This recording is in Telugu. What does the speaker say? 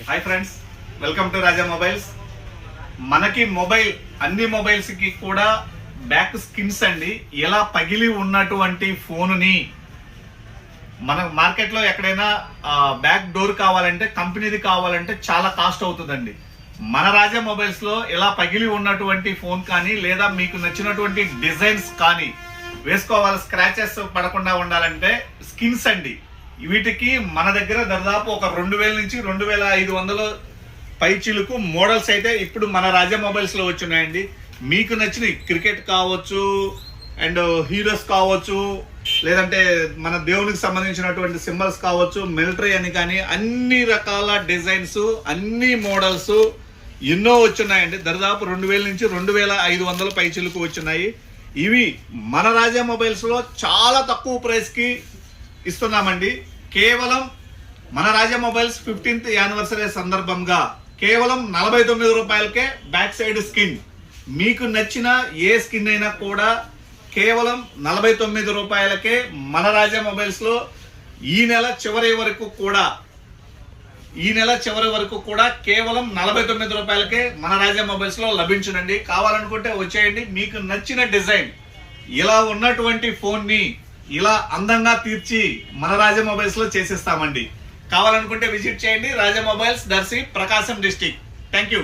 Hi friends, welcome to Raja mobiles. మనకి మొబైల్ అన్ని మొబైల్స్ కి కూడా బ్యాక్ స్కిన్స్ అండి. ఎలా పగిలి ఉన్నటువంటి ఫోనుని మన మార్కెట్లో ఎక్కడైనా బ్యాక్ డోర్ కావాలంటే, కంపెనీది కావాలంటే చాలా కాస్ట్ అవుతుందండి. మన రాజా మొబైల్స్ లో ఇలా పగిలి ఉన్నటువంటి ఫోన్ కానీ, లేదా మీకు నచ్చినటువంటి డిజైన్స్ కానీ వేసుకోవాలి, స్క్రాచెస్ పడకుండా ఉండాలంటే స్కిన్స్ అండి. వీటికి మన దగ్గర దాదాపు ఒక 2000 నుంచి 2500 పైచిలుకు మోడల్స్ అయితే ఇప్పుడు మన రాజా మొబైల్స్ లో వచ్చున్నాయండి. మీకు నచ్చిన క్రికెట్ కావచ్చు, అండ్ హీరోస్ కావచ్చు, లేదంటే మన దేవునికి సంబంధించినటువంటి సింబల్స్ కావచ్చు, మిలిటరీ అని కానీ అన్ని రకాల డిజైన్స్, అన్ని మోడల్స్ ఎన్నో వచ్చున్నాయండి. దాదాపు 2000 నుంచి 2500 పైచిలుకు వచ్చున్నాయి. ఇవి మన రాజా మొబైల్స్ లో చాలా తక్కువ ప్రైస్ కి ఇస్తున్నామండి. కేవలం మన రాజా మొబైల్స్ 15th యానివర్సరీ సందర్భంగా కేవలం 49 రూపాయలకే బ్యాక్ సైడ్ స్కిన్. మీకు నచ్చిన ఏ స్కిన్ అయినా కూడా కేవలం 49 రూపాయలకే మన రాజా మొబైల్స్ లో ఈ నెల చివరి వరకు కూడా కేవలం 49 రూపాయలకే మన రాజా మొబైల్స్ లో లభించునండి. కావాలనుకుంటే వచ్చేయండి. మీకు నచ్చిన డిజైన్ ఇలా ఉన్నటువంటి ఫోన్ ని ఇలా అందంగా తీర్చి మన రాజా మొబైల్స్ లో చేసిస్తామండి. కావాలనుకుంటే విజిట్ చేయండి. Raja mobiles, Darsi, Prakasam district. Thank you.